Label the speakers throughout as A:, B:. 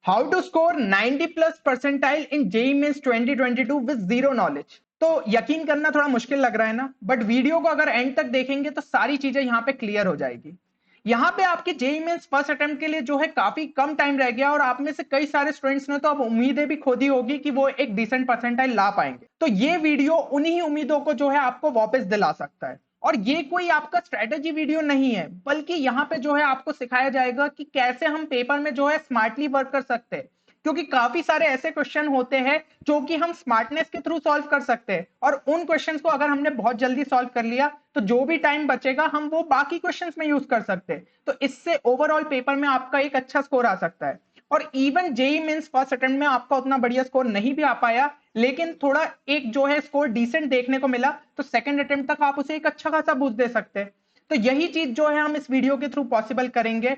A: How to score 90 plus percentile in JEE Mains 2022 with zero knowledge. तो यकीन करना थोड़ा मुश्किल लग रहा है ना, बट वीडियो को अगर एंड तक देखेंगे तो सारी चीजें यहाँ पे क्लियर हो जाएगी। यहाँ पे आपके जेईई मेंस फर्स्ट अटेम्प्ट के लिए जो है काफी कम टाइम रह गया और आप में से कई सारे स्टूडेंट्स ने तो अब उम्मीदें भी खो दी होगी कि वो एक डिसेंट परसेंटाइल ला पाएंगे। तो ये वीडियो उन्हीं उम्मीदों को जो है आपको वापस दिला सकता है। और ये कोई आपका स्ट्रेटेजी वीडियो नहीं है, बल्कि यहाँ पे जो है आपको सिखाया जाएगा कि कैसे हम पेपर में जो है स्मार्टली वर्क कर सकते हैं। क्योंकि काफी सारे ऐसे क्वेश्चन होते हैं जो कि हम स्मार्टनेस के थ्रू सॉल्व कर सकते हैं, और उन क्वेश्चंस को अगर हमने बहुत जल्दी सॉल्व कर लिया तो जो भी टाइम बचेगा हम वो बाकी क्वेश्चंस में यूज कर सकते हैं। तो इससे ओवरऑल पेपर में आपका एक अच्छा स्कोर आ सकता है। और even JEE Mains first attempt में आपका उतना बढ़िया स्कोर नहीं भी आ पाया, लेकिन थोड़ा एक जो है स्कोर डिसेंट देखने को मिला, तो सेकंड अटेम्प्ट तक आप उसे एक अच्छा खासा बूस्ट दे सकते हैं। तो यही चीज जो है हम इस वीडियो के थ्रू पॉसिबल करेंगे।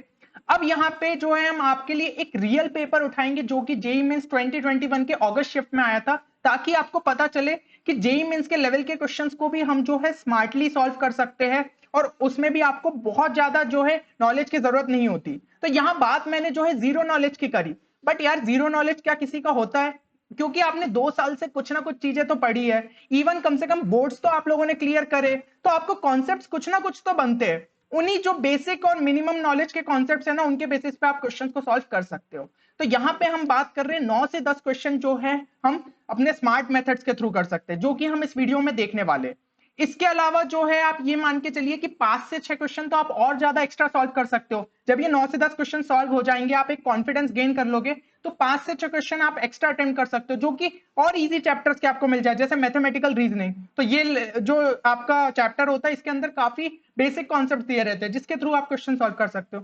A: अब यहाँ पे जो है हम आपके लिए एक रियल पेपर उठाएंगे जो कि जेईई मेंस 2021 के अगस्त शिफ्ट में आया था, ताकि आपको पता चले कि जेईई मेंस के लेवल के क्वेश्चंस को भी हम जो है स्मार्टली सॉल्व कर सकते हैं, और उसमें भी आपको बहुत ज्यादा जो है नॉलेज की जरूरत नहीं होती। तो यहाँ बात मैंने जो है जीरो नॉलेज की करी, बट यार जीरो नॉलेज क्या किसी का होता है? क्योंकि आपने 2 साल से कुछ ना कुछ चीजें तो पढ़ी है, इवन कम से कम बोर्ड्स तो आप लोगों ने क्लियर करे, तो आपको कॉन्सेप्ट्स कुछ ना कुछ तो बनते हैं। उन्हीं जो बेसिक और मिनिमम नॉलेज के कॉन्सेप्ट्स है ना, उनके बेसिस पे आप क्वेश्चंस को सॉल्व कर सकते हो। तो यहाँ पे हम बात कर रहे हैं 9 से 10 क्वेश्चन जो है हम अपने स्मार्ट मेथड्स के थ्रू कर सकते हैं, जो कि हम इस वीडियो में देखने वाले हैं। इसके अलावा जो है आप ये मान के चलिए कि 5 से 6 क्वेश्चन तो आप और ज्यादा एक्स्ट्रा सॉल्व कर सकते हो। जब ये 9 से 10 क्वेश्चन सॉल्व हो जाएंगे, आप एक कॉन्फिडेंस गेन कर लोगे, तो 5 से 6 क्वेश्चन आप एक्स्ट्रा अटेम्प्ट कर सकते हो, जो कि और इजी चैप्टर्स के आपको मिल जाए, जैसे मैथमेटिकल रीजनिंग। तो ये जो आपका चैप्टर होता है, इसके अंदर काफी बेसिक कॉन्सेप्ट दिए रहते हैं, जिसके थ्रू आप क्वेश्चन सॉल्व कर सकते हो।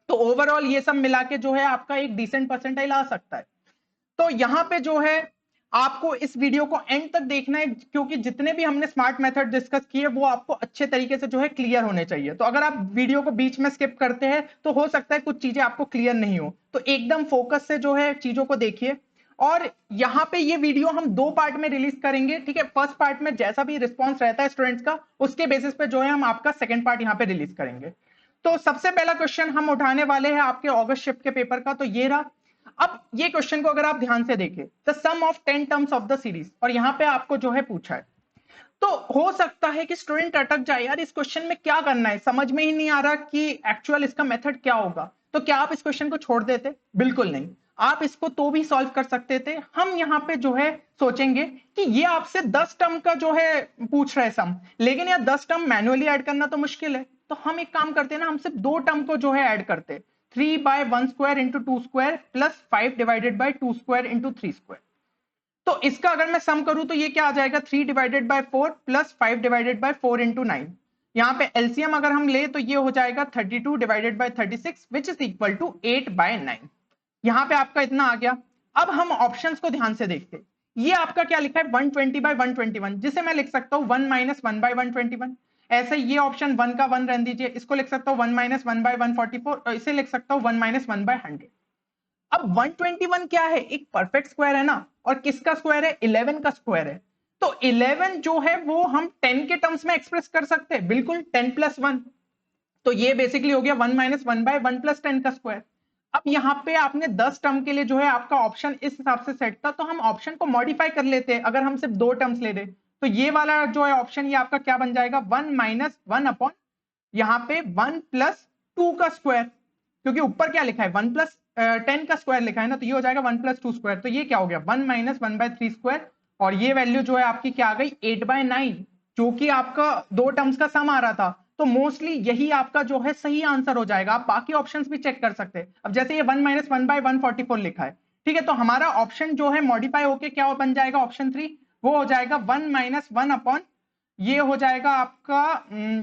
A: तो ओवरऑल ये सब मिला के जो है आपका एक डिसेंट परसेंटाइल आ सकता है। तो यहाँ पे जो है आपको इस वीडियो को एंड तक देखना है, क्योंकि जितने भी हमने स्मार्ट मेथड डिस्कस किए वो आपको अच्छे तरीके से जो है क्लियर होने चाहिए। तो अगर आप वीडियो को बीच में स्किप करते हैं तो हो सकता है कुछ चीजें आपको क्लियर नहीं हो, तो एकदम फोकस से जो है चीजों को देखिए। और यहाँ पे ये वीडियो हम 2 पार्ट में रिलीज करेंगे, ठीक है? फर्स्ट पार्ट में जैसा भी रिस्पॉन्स रहता है स्टूडेंट्स का, उसके बेसिस पे जो है हम आपका सेकेंड पार्ट यहाँ पे रिलीज करेंगे। तो सबसे पहला क्वेश्चन हम उठाने वाले हैं आपके अगस्त शिफ्ट के पेपर का, तो ये रहा। अब ये क्वेश्चन को अगर आप ध्यान से देखें, the sum of 10 terms of the series, और यहां पे आपको जो है पूछा है, तो हो सकता है कि स्टूडेंट अटक जाए, यार इस क्वेश्चन में क्या करना है, समझ में ही नहीं आ रहा कि एक्चुअल इसका मेथड क्या होगा। तो क्या आप इस क्वेश्चन को छोड़ देते? बिल्कुल नहीं, आप इसको तो भी सॉल्व कर सकते थे। हम यहाँ पे जो है सोचेंगे कि ये आपसे 10 टर्म का जो है पूछ रहा है सम, लेकिन यार 10 टर्म मैनुअली ऐड करना तो मुश्किल है, तो हम एक काम करते हैं ना, हम सिर्फ 2 टर्म को जो है ऐड करते हैं, 3/1² इंटू 2² प्लस 5/2² इंटू 3²। तो इसका अगर मैं सम करूं तो ये क्या आ जाएगा, 3/4 प्लस 5/4 इंटू 9। यहाँ पे एलसीएम अगर हम ले तो ये हो जाएगा 32/36 विच इज इक्वल टू 8/9। यहाँ पे आपका इतना आ गया। अब हम ऑप्शंस को ध्यान से देखते हैं। ये आपका क्या लिखा है, 120/121, जिसे मैं लिख सकता हूँ 1 - 1/121। ऐसे ये ऑप्शन 1 का 1 रहने दीजिए, इसको लिख सकता हूँ 1 - 1/144, और इसे लिख सकता हूँ 1 - 1/100। अब 121 क्या है, एक परफेक्ट स्क्वायर है ना, और किसका स्क्वायर है, 11 का स्क्वायर है। तो 11 जो है वो हम 10 के टर्म्स में एक्सप्रेस कर सकते हैं, बिल्कुल 10 + 1। तो ये बेसिकली हो गया 1 - 1/1 + 10 का स्क्वायर। अब यहाँ पे आपने 10 टर्म के लिए जो है आपका ऑप्शन इस हिसाब से सेट था, तो हम ऑप्शन को मॉडिफाई कर लेते हैं। अगर हम सिर्फ 2 टर्म्स ले रहे, तो ये वाला जो है ऑप्शन, ये आपका क्या बन जाएगा, 1 - 1 अपॉन यहाँ पे 1 + 2 का स्क्वायर, क्योंकि ऊपर क्या लिखा है, 1 + 10 का स्क्वायर लिखा है ना, तो ये हो जाएगा 1 + 2 स्क्वायर। तो ये क्या हो गया, 1 - 1/3², और ये वैल्यू जो है आपकी क्या आ गई, 8/9, जो कि आपका 2 टर्म्स का सम आ रहा था। तो मोस्टली यही आपका जो है सही आंसर हो जाएगा। आप बाकी ऑप्शंस भी चेक कर सकते हैं। अब जैसे ये 1 - 1/144 लिखा है, ठीक है, तो हमारा ऑप्शन जो है मॉडिफाई होके क्या बन जाएगा, ऑप्शन 3, वो हो जाएगा 1 - 1 अपॉन, ये हो जाएगा आपका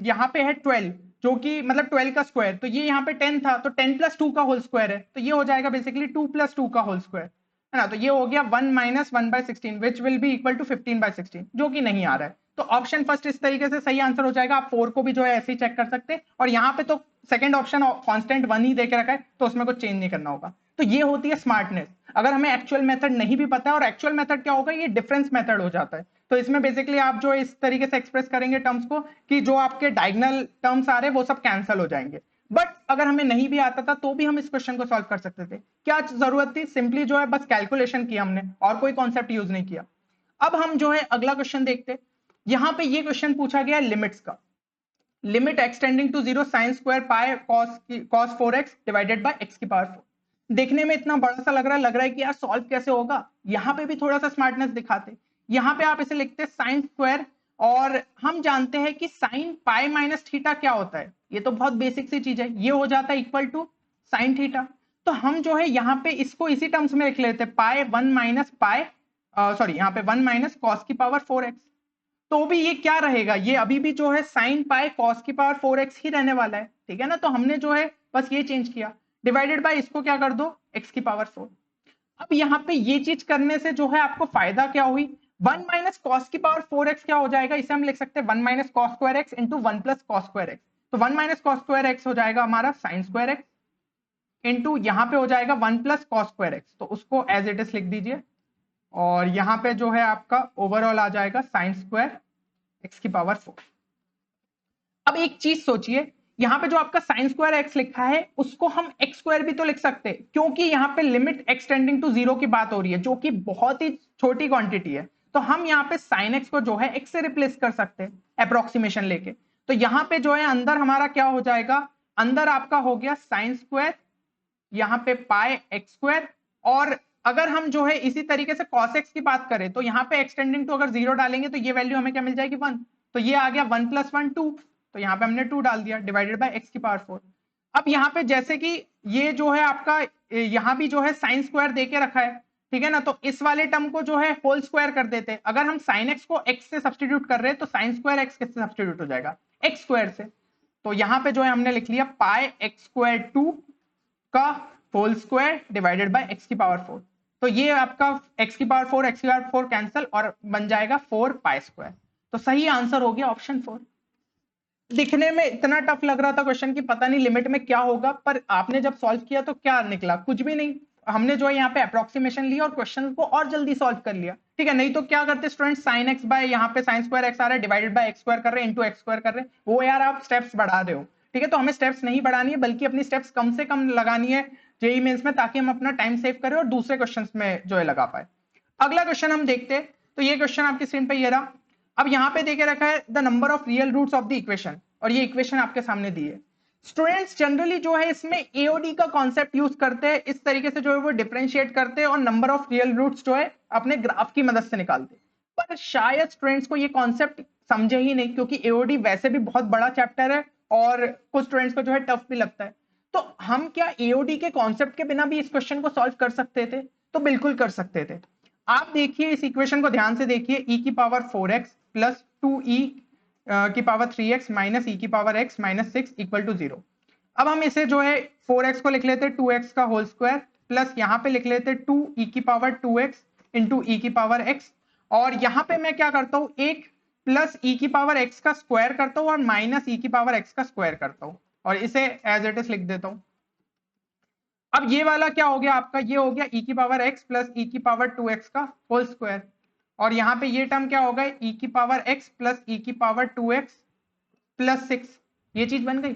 A: यहाँ पे है 12, जो कि मतलब 12 का स्क्वायर, तो ये यहाँ पे 10 था, तो 10 + 2 का होल स्क्वायर है, तो ये हो जाएगा बेसिकली 2 + 2 का होल स्क्वायर, है ना। तो ये हो गया 1 - 1/16 which will be equal to 15/16, जो कि नहीं आ रहा है। तो ऑप्शन फर्स्ट इस तरीके से सही आंसर हो जाएगा। आप 4 को भी जो है ऐसे ही चेक कर सकते हैं, और यहाँ पे तो सेकंड ऑप्शन कांस्टेंट 1 ही देके रखा है, तो उसमें कुछ चेंज नहीं करना होगा। तो ये होती है स्मार्टनेस। अगर हमें एक्चुअल मेथड नहीं भी पता है, और एक्चुअल मेथड क्या होगा, ये डिफरेंस मेथड हो जाता है। तो इसमें बेसिकली आप जो इस तरीके से एक्सप्रेस करेंगे टर्म्स को, कि जो आपके डायगोनल टर्म्स आ रहे हैं वो सब कैंसिल हो जाएंगे। बट अगर हमें नहीं भी आता था तो भी हम इस क्वेश्चन को सॉल्व कर सकते थे। क्या जरूरत थी? सिंपली जो है बस कैलकुलेशन किया हमने और कोई कॉन्सेप्ट यूज नहीं किया। अब हम जो है अगला क्वेश्चन देखते। यहां पे ये क्वेश्चन पूछा गया लिमिट्स का। Limit x tending to 0 sine square pi cos 4x divided by x की पावर 4। देखने में इतना बड़ा सा लग रहा है कि यार सॉल्व कैसे होगा। यहां पे भी थोड़ा सा स्मार्टनेस दिखाते। यहां पे आप इसे लिखते साइन स्क्वायर, और हम जानते हैं कि साइन पाई माइनस थीटा क्या होता है। ये तो बहुत बेसिक सी चीज है, ये हो जाता है इक्वल टू साइन थीटा। तो हम जो है यहाँ पे इसको इसी टर्म्स में लिख लेते पाई 1 माइनस पाई, सॉरी यहाँ पे 1 माइनस कॉस की पावर 4x। तो भी ये क्या रहेगा, ये अभी भी जो है साइन पाई कॉस की पावर 4x ही रहने वाला है, ठीक है ना। तो हमने जो है बस ये चेंज किया, डिवाइडेड बाय इसको क्या कर दो x की पावर 4। अब यहाँ पे ये चीज करने से जो है आपको फायदा क्या हुई, 1 माइनस कॉस की पावर 4x क्या हो जाएगा, इसे हम लिख सकते हैं 1 minus cos square x into 1 plus cos square x. तो 1 माइनस कॉस स्क्वायर एक्स हो जाएगा हमारा साइन स्क्वायर एक्स, इंटू यहाँ पे हो जाएगा 1 प्लस कॉस स्क्वायर एक्स, तो उसको एज इट इज लिख दीजिए। और यहाँ पे जो है आपका ओवरऑल आ जाएगा साइन स्क्वायर एक्स की पावर 4। अब एक चीज सोचिए, यहां पे जो आपका साइन स्क्वायर एक्स लिखा है उसको हम एक्स स्क्वायर भी तो लिख सकते हैं, क्योंकि यहाँ पे लिमिट एक्सटेंडिंग टू 0 की बात हो रही है जो कि बहुत ही छोटी क्वांटिटी है। तो हम यहाँ पे साइन एक्स को जो है एक्स से रिप्लेस कर सकते हैं अप्रोक्सीमेशन लेके। तो यहाँ पे जो है अंदर हमारा क्या हो जाएगा, अंदर आपका हो गया साइन स्क्वायर, यहाँ पे पाई एक्स स्क्वायर। और अगर हम जो है इसी तरीके से कॉस एक्स की बात करें तो यहाँ पे एक्सटेंडिंग टू अगर 0 डालेंगे तो ये वैल्यू हमें क्या मिल जाएगी 1। तो ये आ गया 1 प्लस 1 2, तो यहाँ पे हमने 2 डाल दिया डिवाइडेड बाय एक्स की पावर 4। अब यहाँ पे जैसे कि ये जो है आपका यहाँ भी जो है साइन स्क्वायर दे के रखा है, ठीक है ना, तो इस वाले टर्म को जो है होल स्क्वायर कर देते हैं। अगर हम साइन एक्स को एक्स से सब्सटीट्यूट कर रहे हैं तो साइन स्क्वायर एक्स किससे सब्सटीट्यूट हो जाएगा, एक्स स्क्वायर से। तो यहाँ पे जो है हमने लिख लिया पाई एक्स स्क्वायर 2 का whole square divided by x की पावर 4। तो ये आपका एक्स की पावर 4 एक्स की पावर 4 कैंसिल और बन जाएगा 4 पाई स्क्वायर। तो सही आंसर हो गया ऑप्शन 4। दिखने में इतना टफ लग रहा था क्वेश्चन की पता नहीं लिमिट में क्या होगा, पर आपने जब सॉल्व किया तो क्या निकला, कुछ भी नहीं। हमने जो है यहाँ पे अप्रोक्सीमेशन लिया और क्वेश्चन को और जल्दी सॉल्व कर लिया, ठीक है। नहीं तो क्या करते स्टूडेंट, साइन एक्स बाय यहाँ पे साइन स्क्वायर एक्स आ रहा है डिवाइडेड बाय एक्स स्क्वायर कर रहे हैं इंटू एक्स स्क्वायर कर रहे हैं, वो यार आप स्टेप्स बढ़ा रहे हो, ठीक है। तो हमें स्टेप्स नहीं बढ़ानी है बल्कि अपनी स्टेप्स कम से कम लगानी है जेईई मेंस में, ताकि हम अपना टाइम सेव करें और दूसरे क्वेश्चन में जो है लगा पाए। अगला क्वेश्चन हम देखते हैं। तो ये क्वेश्चन आपकी स्क्रीन पे ये रहा। अब यहाँ पे देके रखा है the number of real roots of the equation, और ये इक्वेशन आपके सामने दी है। स्टूडेंट्स जनरली जो है इसमें एओडी का कॉन्सेप्ट यूज करते हैं, इस तरीके से जो है वो डिफरेंशिएट करते हैं और नंबर ऑफ रियल रूट्स जो है अपने ग्राफ की मदद से निकालते हैं। पर शायद स्टूडेंट्स को ये कॉन्सेप्ट समझे ही नहीं, क्योंकि एओडी वैसे भी बहुत बड़ा चैप्टर है और कुछ स्टूडेंट्स को जो है टफ भी लगता है। तो हम क्या एओडी के कॉन्सेप्ट के बिना भी इस क्वेश्चन को सॉल्व कर सकते थे? तो बिल्कुल कर सकते थे। आप देखिए इस इक्वेशन को ध्यान से देखिए, e की पावर 4x प्लस 2e की पावर 3x माइनस e की power x minus 6 equal to 0। अब हम इसे जो है 4x को लिख लेते हैं 2x का होल स्क्वायर प्लस यहाँ पे लिख लेते हैं 2e की पावर 2x इंटू e की पावर x। और यहाँ पे मैं क्या करता हूँ, एक प्लस e की पावर x का स्क्वायर करता हूँ और माइनस e की पावर x का स्क्वायर करता हूँ और इसे एज इट इज लिख देता हूँ। अब ये वाला क्या हो गया आपका, ये हो गया e की पावर x प्लस e की पावर 2x का होल स्क्वायर, और यहाँ पे ये टर्म क्या होगा e की पावर x प्लस e की पावर 2x प्लस 6, ये चीज बन गई।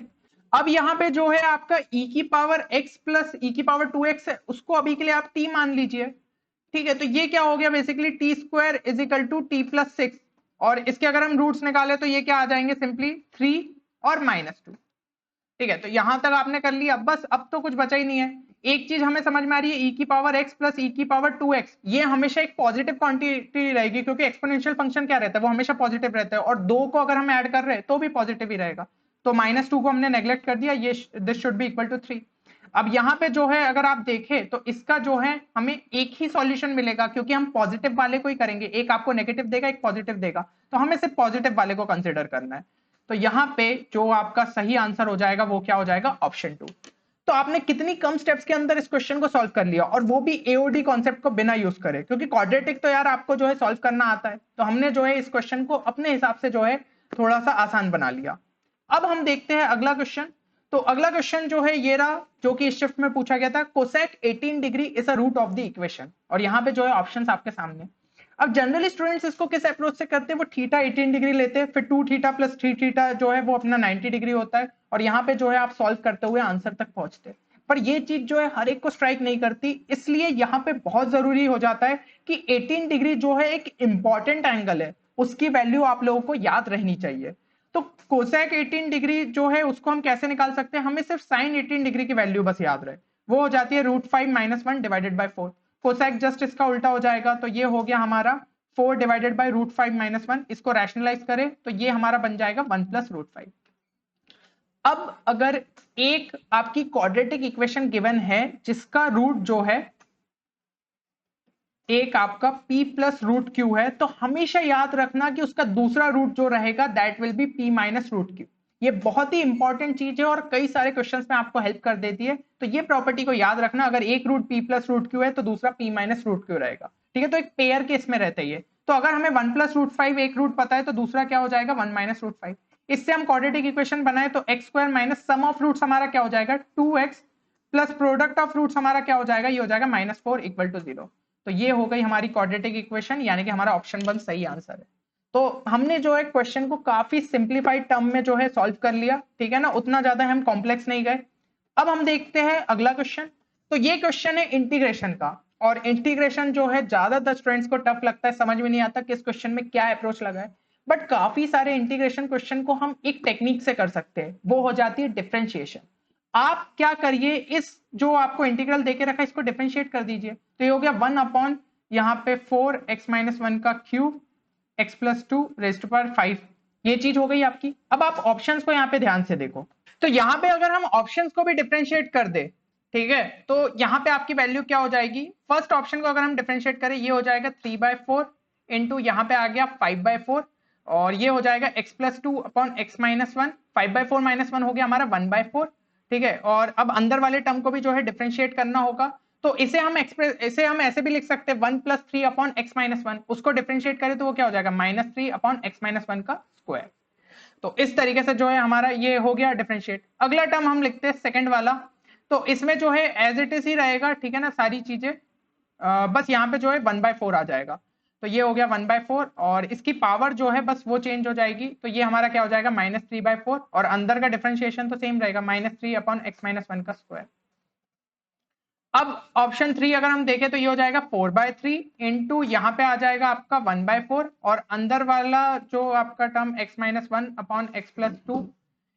A: अब यहाँ पे जो है आपका e की पावर x प्लस e की पावर 2x है, उसको अभी के लिए आप t मान लीजिए, ठीक है। तो ये क्या हो गया basically t square is equal to t plus 6, और इसके अगर हम रूट्स निकाले तो ये क्या आ जाएंगे सिंपली 3 और -2, ठीक है। तो यहां तक आपने कर लिया, बस अब तो कुछ बचा ही नहीं है। एक चीज हमें समझ में आ रही है, e की पावर x प्लस e की पावर 2x ये हमेशा एक पॉजिटिव क्वांटिटी रहेगी, क्योंकि एक्सपोनेंशियल फंक्शन क्या रहता है, वो हमेशा पॉजिटिव रहता है, और 2 को अगर हम ऐड कर रहे हैं तो भी पॉजिटिव ही रहेगा। तो -2 को हमने नेग्लेक्ट कर दिया, ये this should be equal to 3। अब यहाँ पे जो है अगर आप देखें तो इसका जो है हमें एक ही सॉल्यूशन मिलेगा, क्योंकि हम पॉजिटिव वाले को ही करेंगे, एक आपको नेगेटिव देगा एक पॉजिटिव देगा, तो हमें सिर्फ पॉजिटिव वाले को कंसिडर करना है। तो यहाँ पे जो आपका सही आंसर हो जाएगा वो क्या हो जाएगा, ऑप्शन 2। तो आपने कितनी कम स्टेप्स के अंदर इस क्वेश्चन को सॉल्व कर लिया, और वो भी एओडी कॉन्सेप्ट को बिना यूज करे, क्योंकि क्वाड्रेटिक तो यार आपको जो है सॉल्व करना आता है। तो हमने जो है इस क्वेश्चन को अपने हिसाब से जो है थोड़ा सा आसान बना लिया। अब हम देखते हैं अगला क्वेश्चन। तो अगला क्वेश्चन जो है ये रहा, जो कि इस शिफ्ट में पूछा गया था, cosec 18 degree is a root of the equation, और यहाँ पे जो है ऑप्शंस आपके सामने। अब जनरली स्टूडेंट्स इसको किस अप्रोच से करते हैं, वो थीटा 18 डिग्री लेते हैं, फिर 2 थीटा प्लस 3 थीटा जो है वो अपना 90 डिग्री होता है, और यहाँ पे जो है आप सॉल्व करते हुए आंसर तक पहुंचते हैं। पर ये चीज जो है हर एक को स्ट्राइक नहीं करती, इसलिए यहाँ पे बहुत जरूरी हो जाता है कि 18 डिग्री जो है एक इंपॉर्टेंट एंगल है, उसकी वैल्यू आप लोगों को याद रहनी चाहिए। तो कोसेक 18 डिग्री जो है उसको हम कैसे निकाल सकते हैं, हमें सिर्फ साइन 18 डिग्री की वैल्यू बस याद रहे, वो हो जाती है √5 - 1 डिवाइडेड बाय 4। कोसेक जस्ट इसका उल्टा हो जाएगा, तो ये हो गया हमारा 4 डिवाइडेड बाय √5 - 1। इसको रैशनलाइज करें तो ये हमारा बन जाएगा 1 + √5। अब अगर एक आपकी क्वाड्रेटिक इक्वेशन गिवन है जिसका रूट जो है एक आपका p + √q है, तो हमेशा याद रखना कि उसका दूसरा रूट जो रहेगा that will be p - √q। ये बहुत ही इंपॉर्टेंट चीज है और कई सारे क्वेश्चंस में आपको हेल्प कर देती है, तो ये प्रॉपर्टी को याद रखना। अगर एक रूट p + √q है तो दूसरा p - √q रहेगा, ठीक है। तो एक पेयर केस में रहता है ये। तो अगर हमें 1 + √5 एक रूट पता है तो दूसरा क्या हो जाएगा 1 - √5। इससे हम क्वाड्रेटिक इक्वेशन बनाए तो x² minus sum of roots हमारा क्या हो जाएगा 2x plus product of roots हमारा क्या हो जाएगा, ये हो जाएगा -4 = 0। तो ये हो गई हमारी क्वाड्रेटिक इक्वेशन, यानी कि हमारा ऑप्शन 1 सही आंसर है। तो हमने जो है क्वेश्चन को काफी सिंप्लीफाइड टर्म में जो है सॉल्व कर लिया, ठीक है ना, उतना ज्यादा हम कॉम्प्लेक्स नहीं गए। अब हम देखते हैं अगला क्वेश्चन। तो ये क्वेश्चन है इंटीग्रेशन का, और इंटीग्रेशन जो है ज्यादातर स्टूडेंट्स को टफ लगता है, समझ में नहीं आता कि इस क्वेश्चन में क्या अप्रोच लगा है। बट काफी सारे इंटीग्रेशन क्वेश्चन को हम एक टेक्निक से कर सकते हैं, वो हो जाती है डिफरेंशिएशन। आप क्या करिए, इस जो आपको इंटीग्रल देके रखा है इसको डिफरेंशिएट कर दीजिए। तो ये हो गया 1 अपॉन यहाँ पे 4x - 1 का cube x + 2 raised to power 5। ये चीज हो गई आपकी। अब आप ऑप्शंस को यहाँ पे ध्यान से देखो, तो यहाँ पे अगर हम ऑप्शंस को भी डिफरेंशिएट कर दे, ठीक है, तो यहाँ पे आपकी वैल्यू क्या हो जाएगी। फर्स्ट ऑप्शन को अगर हम डिफरेंशिएट करें ये हो जाएगा 3/4 इंटू यहाँ पे आ गया 5/4, और ये हो जाएगा x + 2 अपॉन x - 1। 5/4 - 1 हो गया हमारा 1/4, ठीक है। और अब अंदर वाले टर्म को भी जो है डिफरेंशिएट करना होगा, तो इसे हम ऐसे भी लिख सकते हैं 1 + 3 अपॉन x - 1। उसको डिफरेंशिएट करें तो वो क्या हो जाएगा -3 अपॉन x - 1 का स्क्वायर। तो इस तरीके से जो है हमारा ये हो गया डिफरेंशिएट। अगला टर्म हम लिखते हैं सेकंड वाला, तो इसमें जो है एज इट इज ही रहेगा, ठीक है ना, सारी चीजें बस यहाँ पे जो है 1/4 आ जाएगा। तो ये हो गया 1/4, और इसकी पावर जो है बस वो चेंज हो जाएगी, तो ये हमारा क्या हो जाएगा -3/4, और अंदर का डिफरेंशिएशन तो सेम रहेगा -3 अपॉन x - 1 का स्क्वायर। अब ऑप्शन 3 अगर हम देखें तो ये हो जाएगा 4/3 इंटू यहाँ पे आ जाएगा आपका 1/4, और अंदर वाला जो आपका टर्म x - 1 अपॉन x + 2,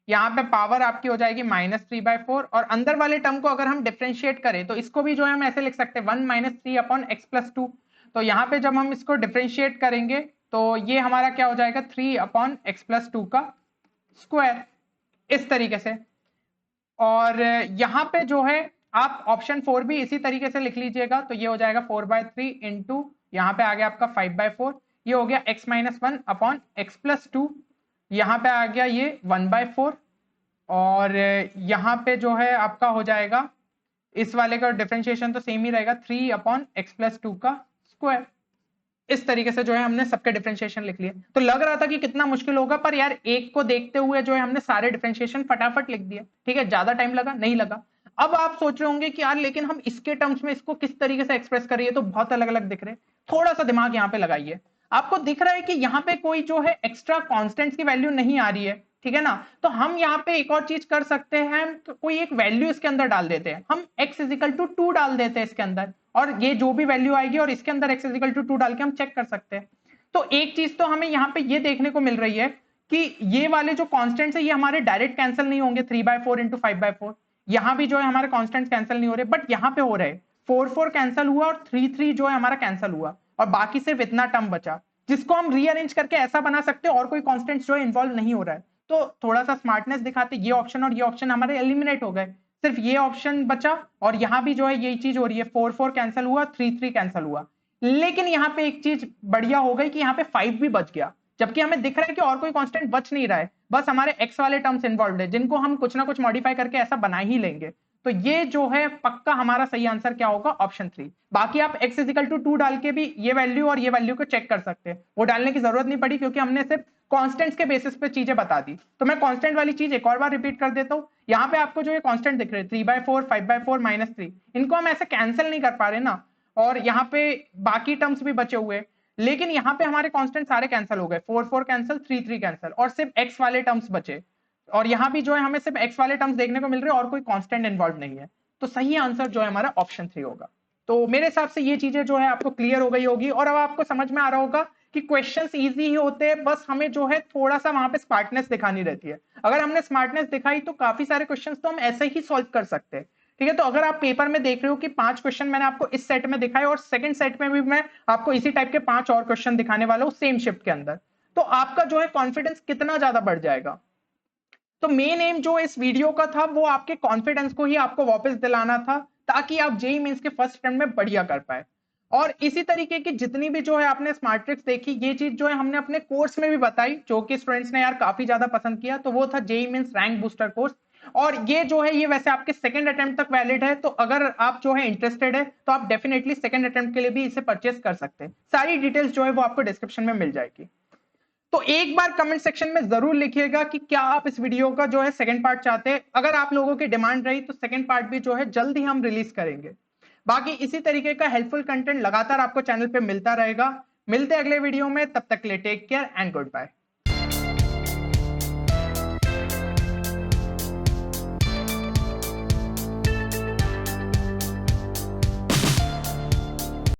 A: यहाँ पे पावर आपकी हो जाएगी -3/4, और अंदर वाले टर्म को अगर हम डिफरेंशिएट करें तो इसको भी जो है हम ऐसे लिख सकते हैं 1 - 3 अपॉन x + 2। तो यहाँ पे जब हम इसको डिफरेंशिएट करेंगे तो ये हमारा क्या हो जाएगा 3 अपॉन x + 2 का स्क्वायर, इस तरीके से। और यहाँ पे जो है आप ऑप्शन 4 भी इसी तरीके से लिख लीजिएगा, तो ये हो जाएगा 4/3 इंटू यहाँ पे आ गया आपका 5/4, ये हो गया x - 1 अपॉन x + 2, यहाँ पे आ गया ये 1/4, और यहाँ पे जो है आपका हो जाएगा इस वाले का डिफरेंशिएशन तो सेम ही रहेगा 3 अपॉन x + 2 का स्क्वायर। इस तरीके से जो है हमने सबके डिफरेंशिएशन लिख लिए। तो लग रहा था कि कितना मुश्किल होगा, पर यार एक को देखते हुए जो है हमने सारे डिफरेंशिएशन फटाफट लिख दिए, ठीक है। ज्यादा टाइम लगा नहीं लगा। अब आप सोच रहे होंगे कि यार लेकिन हम इसके टर्म्स में इसको किस तरीके से एक्सप्रेस करिए, तो बहुत अलग अलग दिख रहे हैं। थोड़ा सा दिमाग यहाँ पे लगाइए, आपको दिख रहा है कि यहाँ पे कोई जो है एक्स्ट्रा कॉन्स्टेंट्स की वैल्यू नहीं आ रही है, ठीक है ना। तो हम यहाँ पे एक और चीज कर सकते हैं, कोई एक वैल्यू इसके अंदर डाल देते हैं, हम x = 2 डाल देते हैं इसके अंदर, और ये जो भी वैल्यू आएगी और इसके अंदर x = 2 डाल के हम चेक कर सकते हैं। तो एक चीज तो हमें यहाँ पे ये देखने को मिल रही है कि ये वाले जो कॉन्स्टेंट्स है ये हमारे डायरेक्ट कैंसिल नहीं होंगे 3/4 इंटू 5/4, यहाँ भी जो है हमारे कॉन्स्टेंट्स कैंसिल नहीं हो रहे, बट यहाँ पे हो रहे 4 कैंसिल हुआ और 3 जो है हमारा कैंसिल हुआ, और बाकी सिर्फ इतना टर्म बचा जिसको हम रीअरेंज करके ऐसा बना सकते हैं और कोई कॉन्स्टेंट्स जो है इन्वॉल्व नहीं हो रहा है। तो थोड़ा सा स्मार्टनेस दिखाते ये ऑप्शन और ये ऑप्शन हमारे एलिमिनेट हो गए, सिर्फ ये ऑप्शन बचा, और यहाँ भी जो है यही चीज हो रही है 4 कैंसिल हुआ 3 कैंसिल हुआ। लेकिन यहाँ पे एक चीज बढ़िया हो गई कि यहाँ पे 5 भी बच गया, जबकि हमें दिख रहा है कि और कोई कांस्टेंट बच नहीं रहा है, बस हमारे x वाले टर्म्स इन्वॉल्व है जिनको हम कुछ ना कुछ मॉडिफाई करके ऐसा बना ही लेंगे। तो ये जो है पक्का हमारा सही आंसर क्या होगा ऑप्शन 3। बाकी आप x = 2 डाल के भी ये वैल्यू और ये वैल्यू को चेक कर सकते हैं, वो डालने की जरूरत नहीं पड़ी क्योंकि हमने सिर्फ कांस्टेंट्स के बेसिस पे चीजें बता दी। तो मैं कांस्टेंट वाली चीज एक और बार रिपीट कर देता हूँ, यहाँ पे आपको जो ये कांस्टेंट दिख रहे हैं 3/4 5/4 -3, इनको हम ऐसे कैंसिल नहीं कर पा रहे ना, और यहाँ पे बाकी टर्म्स भी बचे हुए, लेकिन यहाँ पे हमारे कांस्टेंट सारे कैंसिल हो गए, 4 4 कैंसिल, 3 3 कैंसिल, और सिर्फ एक्स वाले टर्म्स बचे। और यहाँ भी जो है हमें सिर्फ एक्स वाले टर्म्स देखने को मिल रहे हैं और कोई कांस्टेंट इन्वॉल्व नहीं है। तो सही आंसर जो है हमारा ऑप्शन 3 होगा। तो मेरे हिसाब से ये चीजें जो है आपको क्लियर हो गई होगी, और अब आपको समझ में आ रहा होगा कि क्वेश्चंस इजी ही होते हैं, बस हमें जो है थोड़ा सा वहां पे स्मार्टनेस दिखानी रहती है। अगर हमने स्मार्टनेस दिखाई तो काफी सारे क्वेश्चंस तो हम ऐसे ही सॉल्व कर सकते हैं। ठीक है, तो अगर आप पेपर में देख रहे हो कि 5 क्वेश्चन मैंने आपको इस सेट में दिखाए और सेकंड सेट में भी मैं आपको इसी टाइप के 5 और क्वेश्चन दिखाने वाला हूं सेम शिफ्ट के अंदर, तो आपका जो है कॉन्फिडेंस कितना ज्यादा बढ़ जाएगा। तो मेन एम जो इस वीडियो का था वो आपके कॉन्फिडेंस को ही आपको वापस दिलाना था, ताकि आप जेईई मेंस के फर्स्ट अटेम्प्ट में बढ़िया कर पाए। और इसी तरीके की जितनी भी जो है आपने स्मार्ट ट्रिक्स देखी, ये चीज जो है हमने अपने कोर्स में भी बताई, जो कि स्टूडेंट्स ने यार काफी ज्यादा पसंद किया, तो वो था JEE mains rank booster course. और ये जो है ये वैसे आपके सेकंड अटेम्प्ट तक वैलिड है, तो अगर आप जो है इंटरेस्टेड है तो आप डेफिनेटली सेकंड अटेम्प्ट के लिए भी इसे परचेस कर सकते हैं। सारी डिटेल्स जो है वो आपको डिस्क्रिप्शन में मिल जाएगी। तो एक बार कमेंट सेक्शन में जरूर लिखिएगा कि क्या आप इस वीडियो का जो है सेकंड पार्ट चाहते हैं। अगर आप लोगों की डिमांड रही तो सेकंड पार्ट भी जो है जल्द ही हम रिलीज करेंगे। बाकी इसी तरीके का हेल्पफुल कंटेंट लगातार आपको चैनल पे मिलता रहेगा। मिलते हैं अगले वीडियो में, तब तक के लिए take care and good bye.